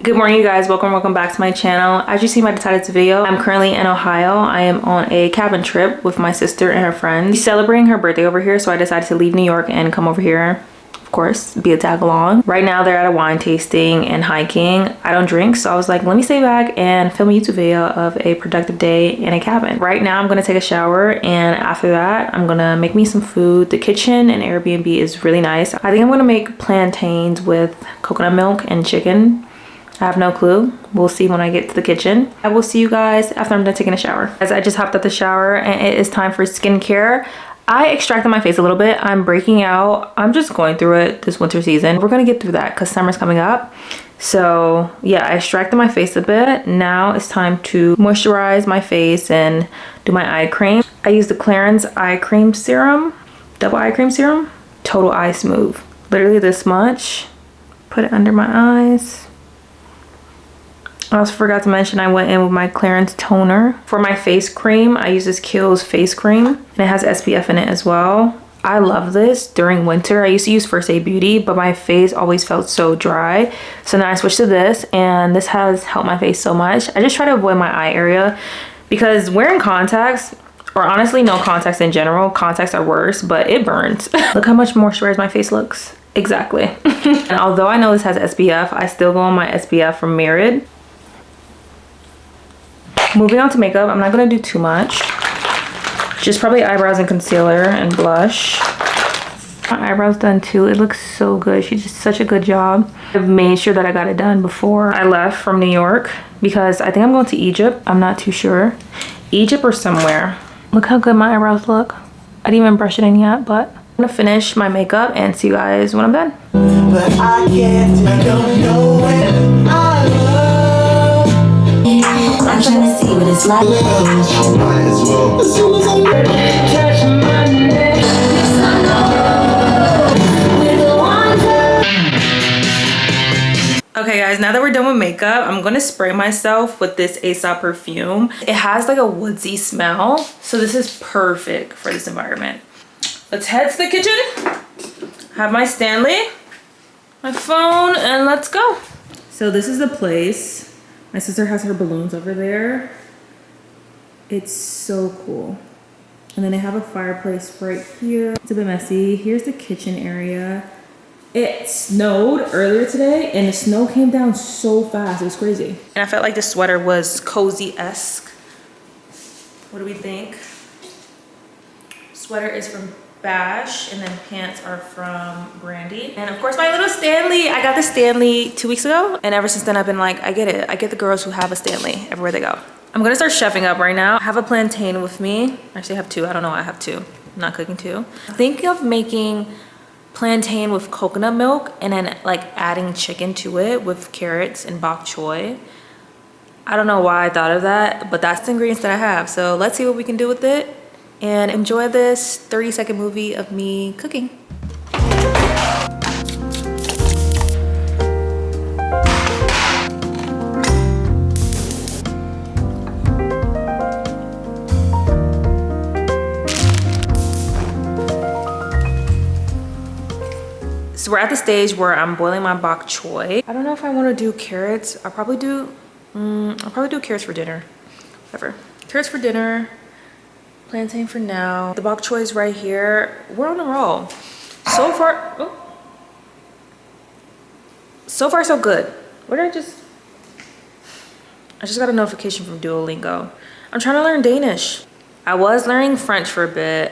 Good morning, you guys. Welcome back to my channel. As you see my title of this video, I'm currently in Ohio. I am on a cabin trip with my sister and her friends. She's celebrating her birthday over here, so I decided to leave New York and come over here. Of course, be a tag along. Right now they're at a wine tasting and hiking. I don't drink, so I was like, let me stay back and film a YouTube video of a productive day in a cabin. Right now I'm gonna take a shower, and after that I'm gonna make me some food. The kitchen and Airbnb is really nice. I think I'm gonna make plantains with coconut milk and chicken. I have no clue. We'll see when I get to the kitchen. I will see you guys after I'm done taking a shower. As I just hopped out the shower and it is time for skincare. I extracted my face a little bit. I'm breaking out. I'm just going through it this winter season. We're gonna get through that because summer's coming up. So yeah, I extracted my face a bit. Now it's time to moisturize my face and do my eye cream. I use the Clarins eye cream serum, double eye cream serum, Total Eye Smooth. Literally this much. Put it under my eyes. I also forgot to mention I went in with my Clarins toner. For my face cream, I use this Kiehl's face cream, and it has SPF in it as well. I love this during winter. I used to use First Aid Beauty, but my face always felt so dry. So now I switched to this, and this has helped my face so much. I just try to avoid my eye area because wearing contacts, or honestly no contacts in general, contacts are worse, but it burns. Look how much moisturized my face looks. Exactly. And although I know this has SPF, I still go on my SPF from Merid. Moving on to makeup, I'm not gonna do too much. Just probably eyebrows and concealer and blush. My eyebrows done too. It looks so good. She did such a good job. I've made sure that I got it done before I left from New York because I think I'm going to Egypt. I'm not too sure. Egypt or somewhere. Look how good my eyebrows look. I didn't even brush it in yet, but I'm gonna finish my makeup and see you guys when I'm done. But I can't, I don't know when I love. I'm trying to see what it's like. Might as well. As soon as I touch my neck, okay guys, now that we're done with makeup, I'm gonna spray myself with this Aesop perfume. It has like a woodsy smell, so this is perfect for this environment. Let's head to the kitchen, have my Stanley, my phone, and let's go. So this is the place. My sister has her balloons over there. It's so cool. And then they have a fireplace right here. It's a bit messy. Here's the kitchen area. It snowed earlier today and the snow came down so fast. It was crazy. And I felt like the sweater was cozy-esque. What do we think? Sweater is from Bash, and then pants are from Brandy. And of course my little Stanley. I got the Stanley 2 weeks ago, and ever since then I've been like, I get it. I get the girls who have a Stanley everywhere they go. I'm gonna start chefing up right now. I have a plantain with me. Actually I have two. I don't know why I have two. I'm not cooking two. I'm thinking of making plantain with coconut milk and then like adding chicken to it with carrots and bok choy. I don't know why I thought of that, but that's the ingredients that I have. So let's see what we can do with it and enjoy this 30-second movie of me cooking. So we're at the stage where I'm boiling my bok choy. I don't know if I want to do carrots. I'll probably do carrots for dinner. Whatever. Carrots for dinner. Plantain for now. The bok choy is right here. We're on a roll. So far so good. What did I just got a notification from Duolingo. I'm trying to learn Danish. I was learning French for a bit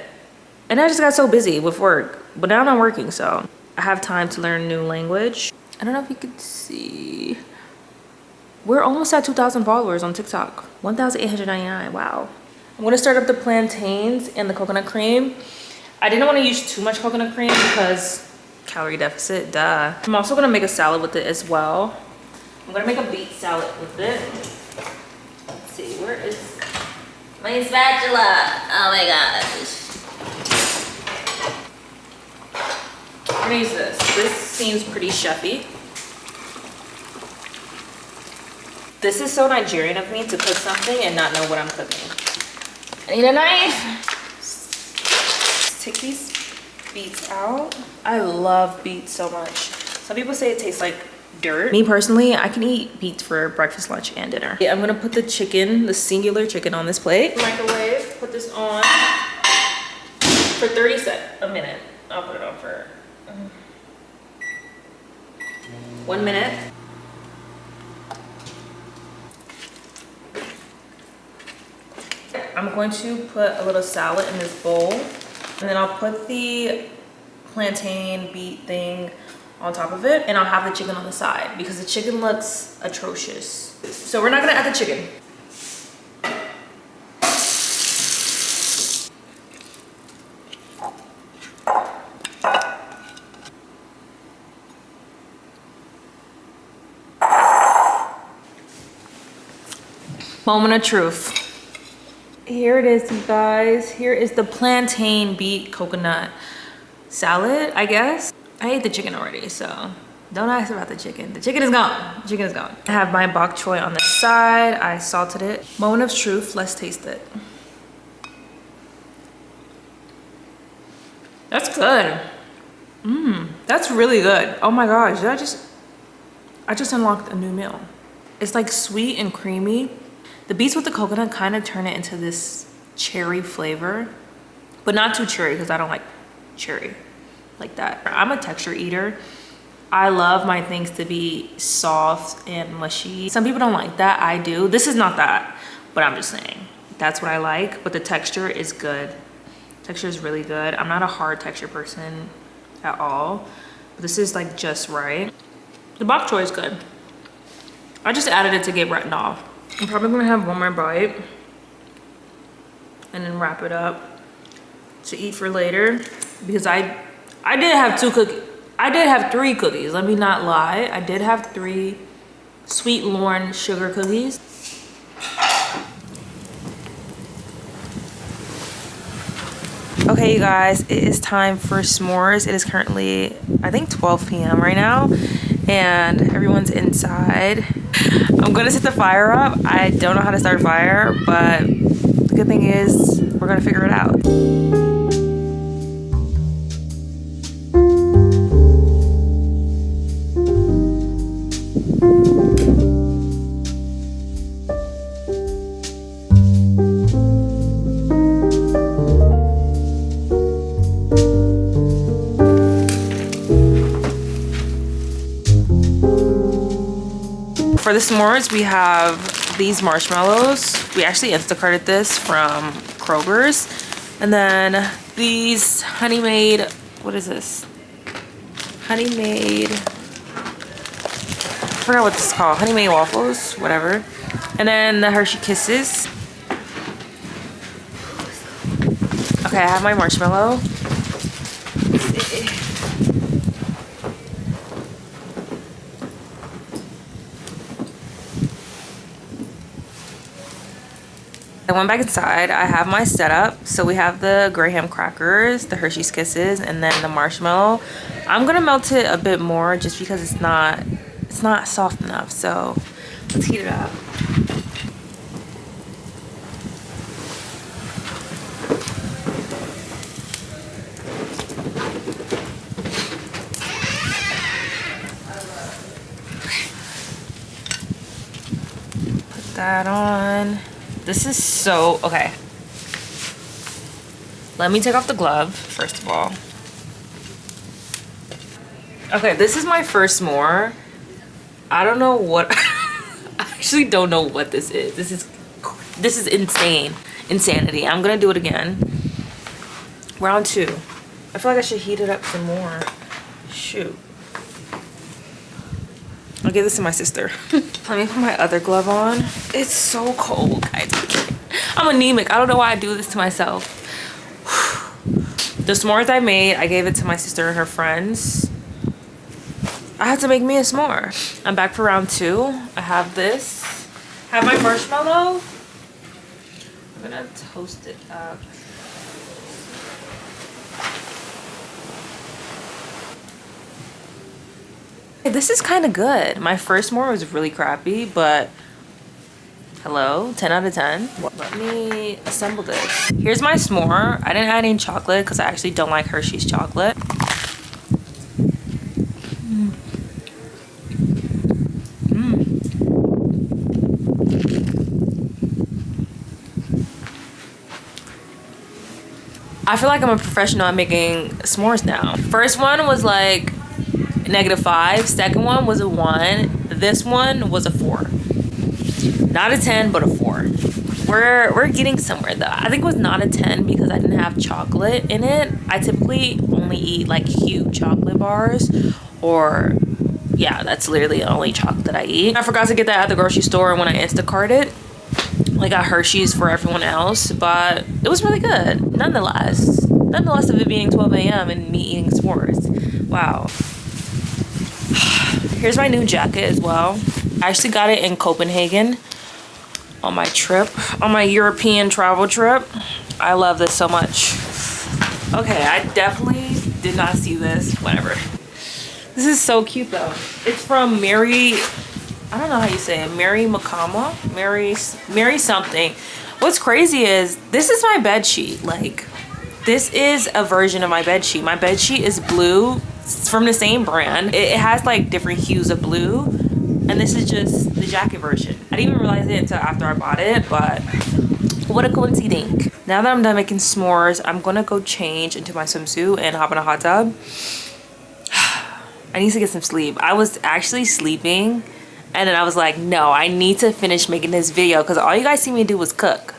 and I just got so busy with work, but now I'm not working, so I have time to learn a new language. I don't know if you could see. We're almost at 2,000 followers on TikTok. 1,899, wow. I'm gonna start up the plantains and the coconut cream. I didn't want to use too much coconut cream because calorie deficit, duh. I'm also gonna make a salad with it as well. I'm gonna make a beet salad with it. Let's see, where is my spatula? Oh my gosh. I'm gonna use this. This seems pretty chefy. This is so Nigerian of me to cook something and not know what I'm cooking. I need a knife. Let's take these beets out. I love beets so much. Some people say it tastes like dirt. Me personally, I can eat beets for breakfast, lunch, and dinner. I'm gonna put the chicken, the singular chicken, on this plate. Microwave, put this on for 30 seconds, a minute. I'll put it on for 1 minute. I'm going to put a little salad in this bowl, and then I'll put the plantain beet thing on top of it, and I'll have the chicken on the side because the chicken looks atrocious. So we're not gonna add the chicken. Moment of truth. Here it is, you guys. Here is the plantain beet coconut salad, I guess. I ate the chicken already, so don't ask about the chicken. The chicken is gone. The chicken is gone. I have my bok choy on the side. I salted it. Moment of truth. Let's taste it. That's good. That's really good. Oh my gosh, I just unlocked a new meal. It's like sweet and creamy. The beets with the coconut kind of turn it into this cherry flavor, but not too cherry because I don't like cherry like that. I'm a texture eater. I love my things to be soft and mushy. Some people don't like that. I do. This is not that, but I'm just saying that's what I like, but the texture is good. Texture is really good. I'm not a hard texture person at all, but this is like just right. The bok choy is good. I just added it to get written off. I'm probably gonna have one more bite and then wrap it up to eat for later because I did have 2 cookies. I did have 3 cookies, let me not lie. I did have 3 sweet Lorne sugar cookies. Okay, you guys, it is time for s'mores. It is currently, I think, 12 p.m. right now, and everyone's inside. I'm gonna set the fire up. I don't know how to start a fire, but the good thing is we're gonna figure it out. For the s'mores, we have these marshmallows. We actually Instacarted this from Kroger's. And then these honey made, what is this? Honey made, I forgot what this is called. Honey made waffles, whatever. And then the Hershey Kisses. Okay, I have my marshmallow. I went back inside. I have my setup. So we have the graham crackers, the Hershey's Kisses, and then the marshmallow. I'm gonna melt it a bit more just because it's not soft enough. So let's heat it up. Put that on. This is so, okay. Let me take off the glove, first of all. Okay, this is my first s'more. I don't know what, I actually don't know what this is. This is insane, insanity. I'm gonna do it again. Round 2. I feel like I should heat it up some more. Shoot. I'll give this to my sister. Let me put my other glove on. It's so cold, guys. I'm anemic. I don't know why I do this to myself. The s'mores I made, I gave it to my sister and her friends. I had to make me a s'more. I'm back for round 2. I have this. I have my marshmallow. I'm gonna toast it up. This is kind of good. My first s'more was really crappy, but hello, 10 out of 10. Let me assemble this. Here's my s'more. I didn't add any chocolate because I actually don't like Hershey's chocolate. I feel like I'm a professional at making s'mores now. First one was like -5. Second one was a 1. This one was a 4. Not a 10, but a 4. We're getting somewhere though. I think it was not a 10 because I didn't have chocolate in it. I typically only eat like huge chocolate bars, or yeah, that's literally the only chocolate that I eat. I forgot to get that at the grocery store when I Instacarted. I got Hershey's for everyone else, but it was really good nonetheless of it being 12 a.m. and me eating s'mores. Wow. Here's my new jacket as well. I actually got it in Copenhagen on my trip, on my European travel trip. I love this so much. Okay, I definitely did not see this. Whatever. This is so cute though. It's from Mary, I don't know how you say it. Mary Makama? Mary something. What's crazy is this is my bed sheet. Like, this is a version of my bed sheet. My bed sheet is blue. It's from the same brand. It has like different hues of blue. And this is just the jacket version. I didn't even realize it until after I bought it, but what a coincidence. Now that I'm done making s'mores, I'm gonna go change into my swimsuit and hop in a hot tub. I need to get some sleep. I was actually sleeping, and then I was like, no, I need to finish making this video because all you guys see me do was cook.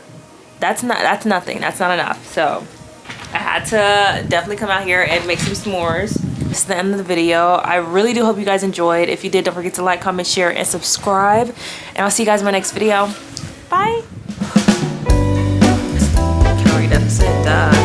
That's nothing. That's not enough. So I had to definitely come out here and make some s'mores. This is the end of the video. I really do hope you guys enjoyed. If you did, don't forget to like, comment, share, and subscribe. And I'll see you guys in my next video. Bye. Calorie deficit, duh.